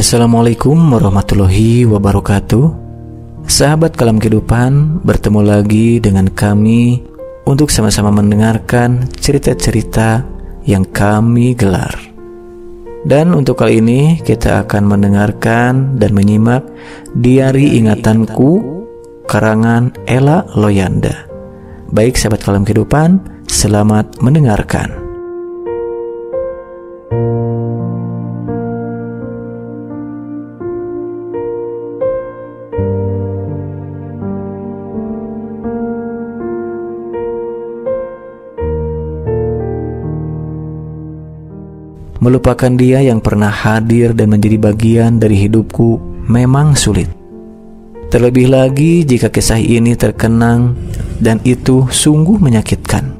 Assalamualaikum warahmatullahi wabarakatuh. Sahabat Kalam Kehidupan, bertemu lagi dengan kami untuk sama-sama mendengarkan cerita-cerita yang kami gelar. Dan untuk kali ini kita akan mendengarkan dan menyimak Diari Ingatanku karangan Ella Loyanda. Baik sahabat Kalam Kehidupan, selamat mendengarkan. Melupakan dia yang pernah hadir dan menjadi bagian dari hidupku memang sulit. Terlebih lagi jika kisah ini terkenang, dan itu sungguh menyakitkan.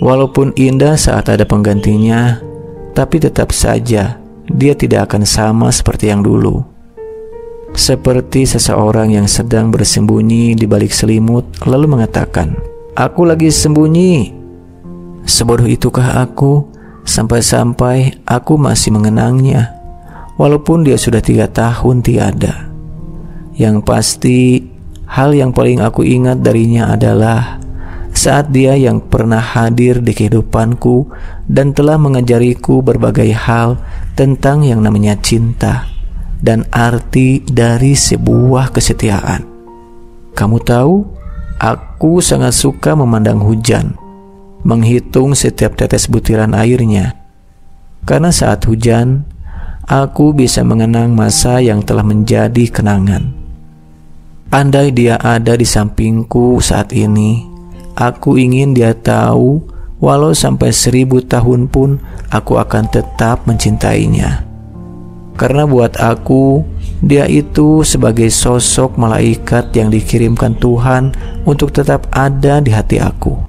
Walaupun indah saat ada penggantinya, tapi tetap saja dia tidak akan sama seperti yang dulu. Seperti seseorang yang sedang bersembunyi di balik selimut lalu mengatakan, "Aku lagi sembunyi." Sebodoh itukah aku? Sampai-sampai aku masih mengenangnya, walaupun dia sudah 3 tahun tiada. Yang pasti, hal yang paling aku ingat darinya adalah saat dia yang pernah hadir di kehidupanku dan telah mengajariku berbagai hal tentang yang namanya cinta dan arti dari sebuah kesetiaan. Kamu tahu, aku sangat suka memandang hujan, menghitung setiap tetes butiran airnya. Karena saat hujan, aku bisa mengenang masa yang telah menjadi kenangan. Andai dia ada di sampingku saat ini, aku ingin dia tahu, walau sampai 1000 tahun pun aku akan tetap mencintainya. Karena buat aku, dia itu sebagai sosok malaikat yang dikirimkan Tuhan untuk tetap ada di hati aku.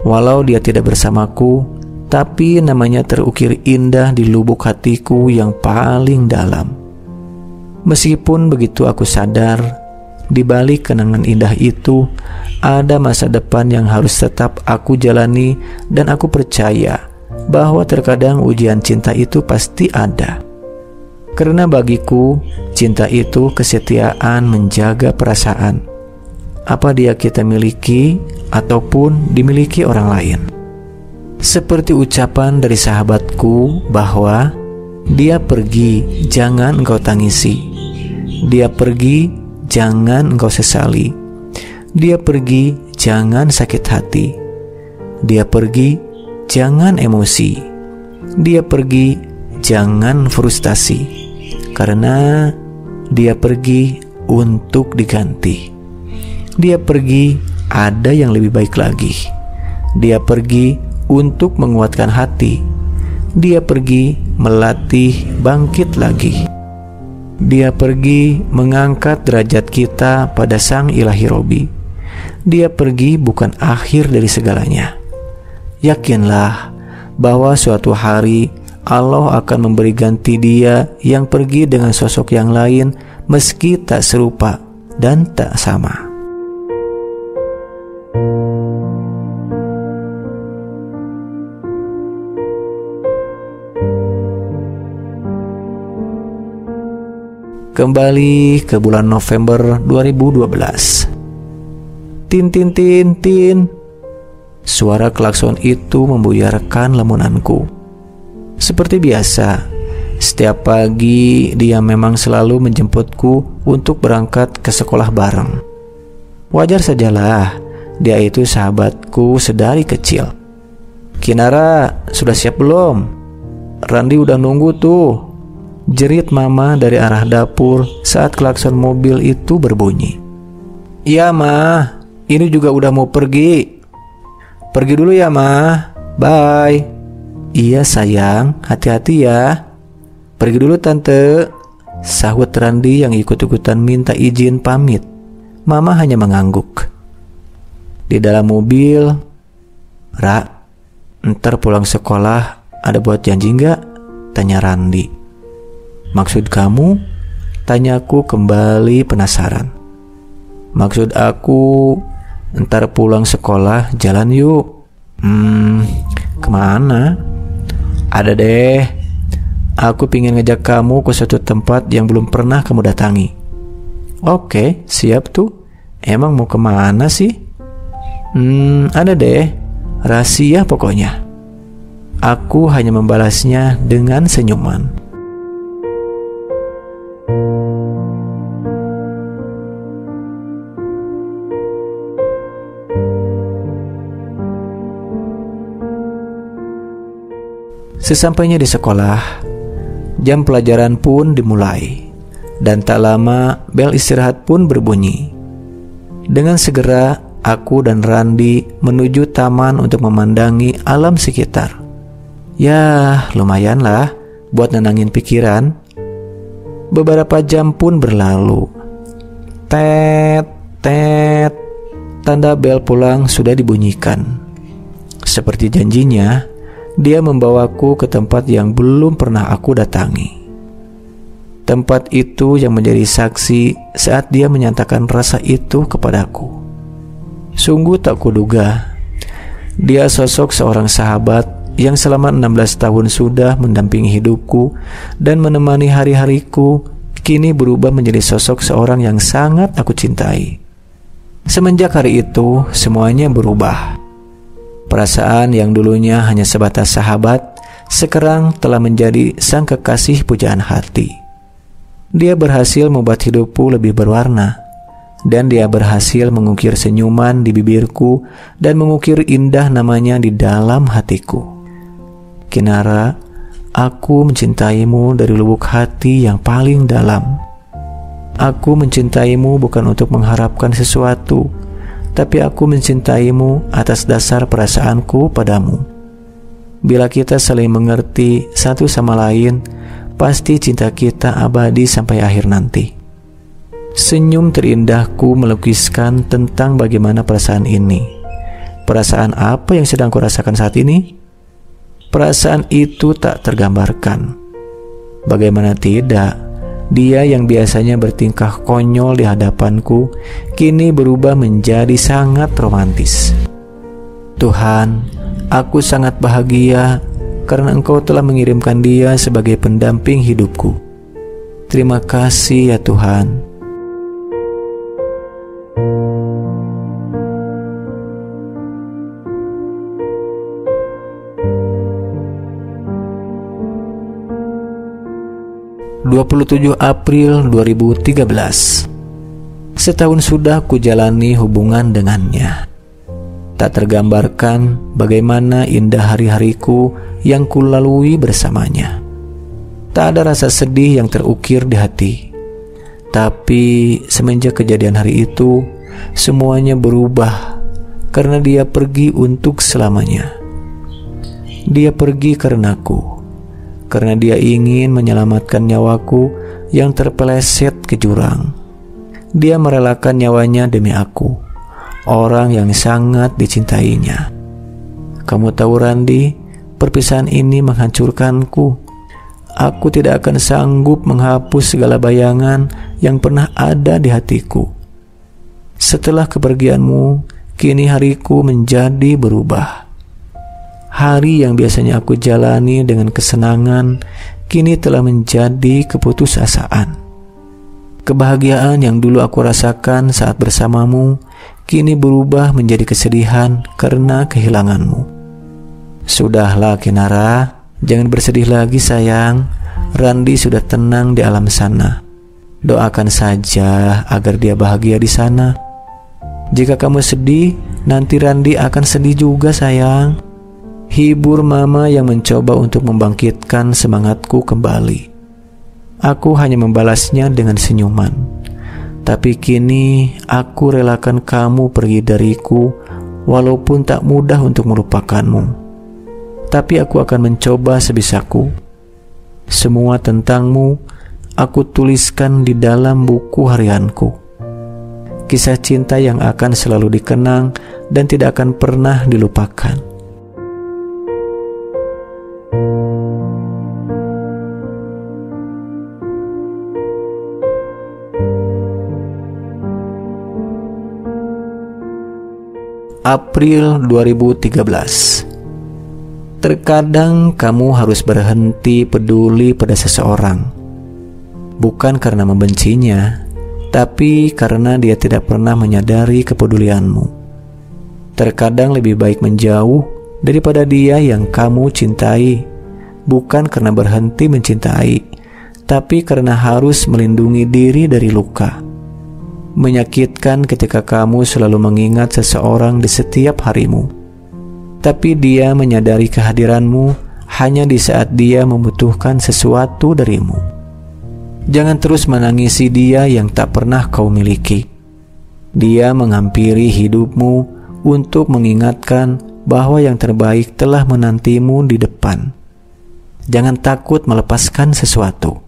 Walau dia tidak bersamaku, tapi namanya terukir indah di lubuk hatiku yang paling dalam. Meskipun begitu, aku sadar di balik kenangan indah itu ada masa depan yang harus tetap aku jalani, dan aku percaya bahwa terkadang ujian cinta itu pasti ada. Karena bagiku, cinta itu kesetiaan menjaga perasaan, apa dia kita miliki ataupun dimiliki orang lain. Seperti ucapan dari sahabatku bahwa dia pergi, jangan engkau tangisi. Dia pergi, jangan engkau sesali. Dia pergi, jangan sakit hati. Dia pergi, jangan emosi. Dia pergi, jangan frustasi. Karena dia pergi untuk diganti. Dia pergi, ada yang lebih baik lagi. Dia pergi untuk menguatkan hati. Dia pergi melatih bangkit lagi. Dia pergi mengangkat derajat kita pada Sang Ilahi Robi. Dia pergi bukan akhir dari segalanya. Yakinlah bahwa suatu hari Allah akan memberi ganti dia yang pergi dengan sosok yang lain, meski tak serupa dan tak sama. Kembali ke bulan November 2012. Tin tin tin tin. Suara klakson itu membuyarkan lamunanku. Seperti biasa, setiap pagi dia memang selalu menjemputku untuk berangkat ke sekolah bareng. Wajar sajalah, dia itu sahabatku sedari kecil. "Kinara, sudah siap belum? Randi udah nunggu tuh," jerit mama dari arah dapur saat klakson mobil itu berbunyi. "Iya ma, ini juga udah mau pergi. Pergi dulu ya ma, bye." "Iya sayang, hati-hati ya." "Pergi dulu tante," sahut Randi yang ikut-ikutan minta izin pamit. Mama hanya mengangguk. Di dalam mobil, "Ra, ntar pulang sekolah ada buat janji nggak?" tanya Randi. "Maksud kamu?" tanyaku kembali penasaran. "Maksud aku, ntar pulang sekolah jalan yuk." Kemana?" "Ada deh. Aku pingin ngajak kamu ke suatu tempat yang belum pernah kamu datangi. Oke, siap tuh. Emang mau kemana sih? Ada deh. Rahasia pokoknya. Aku hanya membalasnya dengan senyuman. Sesampainya di sekolah, jam pelajaran pun dimulai, dan tak lama bel istirahat pun berbunyi. Dengan segera, aku dan Randi menuju taman untuk memandangi alam sekitar. Ya, lumayanlah buat nenangin pikiran. Beberapa jam pun berlalu. Tet, tet, tanda bel pulang sudah dibunyikan. Seperti janjinya, dia membawaku ke tempat yang belum pernah aku datangi. Tempat itu yang menjadi saksi saat dia menyatakan rasa itu kepadaku. Sungguh tak kuduga, dia sosok seorang sahabat yang selama 16 tahun sudah mendampingi hidupku dan menemani hari-hariku, kini berubah menjadi sosok seorang yang sangat aku cintai. Semenjak hari itu, semuanya berubah. Perasaan yang dulunya hanya sebatas sahabat, sekarang telah menjadi sang kekasih pujaan hati. Dia berhasil membuat hidupku lebih berwarna, dan dia berhasil mengukir senyuman di bibirku dan mengukir indah namanya di dalam hatiku. Kinara, aku mencintaimu dari lubuk hati yang paling dalam. Aku mencintaimu bukan untuk mengharapkan sesuatu, tapi aku mencintaimu atas dasar perasaanku padamu. Bila kita saling mengerti satu sama lain, pasti cinta kita abadi sampai akhir nanti. Senyum terindahku melukiskan tentang bagaimana perasaan ini. Perasaan apa yang sedang kurasakan saat ini? Perasaan itu tak tergambarkan. Bagaimana tidak? Dia yang biasanya bertingkah konyol di hadapanku, kini berubah menjadi sangat romantis. Tuhan, aku sangat bahagia karena Engkau telah mengirimkan dia sebagai pendamping hidupku. Terima kasih ya Tuhan. (27 April 2013). Setahun sudah kujalani hubungan dengannya. Tak tergambarkan bagaimana indah hari-hariku yang kulalui bersamanya. Tak ada rasa sedih yang terukir di hati. Tapi semenjak kejadian hari itu, semuanya berubah karena dia pergi untuk selamanya. Dia pergi karenaku, karena dia ingin menyelamatkan nyawaku yang terpeleset ke jurang. Dia merelakan nyawanya demi aku, orang yang sangat dicintainya. Kamu tahu Randi, perpisahan ini menghancurkanku. Aku tidak akan sanggup menghapus segala bayangan yang pernah ada di hatiku. Setelah kepergianmu, kini hariku menjadi berubah. Hari yang biasanya aku jalani dengan kesenangan, kini telah menjadi keputusasaan. Kebahagiaan yang dulu aku rasakan saat bersamamu, kini berubah menjadi kesedihan karena kehilanganmu. Sudahlah Kinara, jangan bersedih lagi sayang. Randi sudah tenang di alam sana. Doakan saja agar dia bahagia di sana. Jika kamu sedih, nanti Randi akan sedih juga sayang. Hibur mama yang mencoba untuk membangkitkan semangatku kembali. Aku hanya membalasnya dengan senyuman. Tapi kini aku relakan kamu pergi dariku, walaupun tak mudah untuk melupakanmu. Tapi aku akan mencoba sebisaku. Semua tentangmu aku tuliskan di dalam buku harianku. Kisah cinta yang akan selalu dikenang dan tidak akan pernah dilupakan. April 2013. Terkadang kamu harus berhenti peduli pada seseorang, bukan karena membencinya, tapi karena dia tidak pernah menyadari kepedulianmu. Terkadang lebih baik menjauh daripada dia yang kamu cintai, bukan karena berhenti mencintai, tapi karena harus melindungi diri dari luka. Menyakitkan ketika kamu selalu mengingat seseorang di setiap harimu, tapi dia menyadari kehadiranmu hanya di saat dia membutuhkan sesuatu darimu. Jangan terus menangisi dia yang tak pernah kau miliki. Dia menghampiri hidupmu untuk mengingatkan bahwa yang terbaik telah menantimu di depan. Jangan takut melepaskan sesuatu.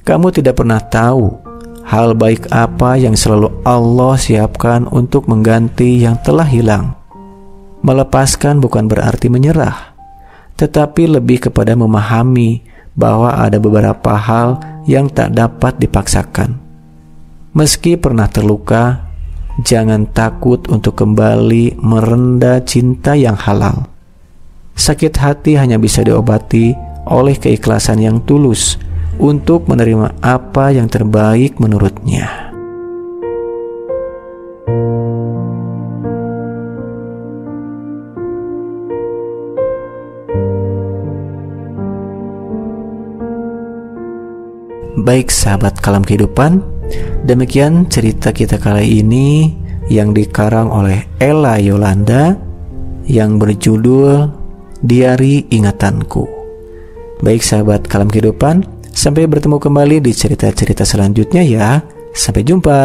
Kamu tidak pernah tahu hal baik apa yang selalu Allah siapkan untuk mengganti yang telah hilang. Melepaskan bukan berarti menyerah, tetapi lebih kepada memahami bahwa ada beberapa hal yang tak dapat dipaksakan. Meski pernah terluka, jangan takut untuk kembali merendah cinta yang halal. Sakit hati hanya bisa diobati oleh keikhlasan yang tulus untuk menerima apa yang terbaik menurutnya. Baik sahabat Kalam Kehidupan, demikian cerita kita kali ini yang dikarang oleh Ella Yolanda yang berjudul Diari Ingatanku. Baik sahabat Kalam Kehidupan, sampai bertemu kembali di cerita-cerita selanjutnya ya. Sampai jumpa.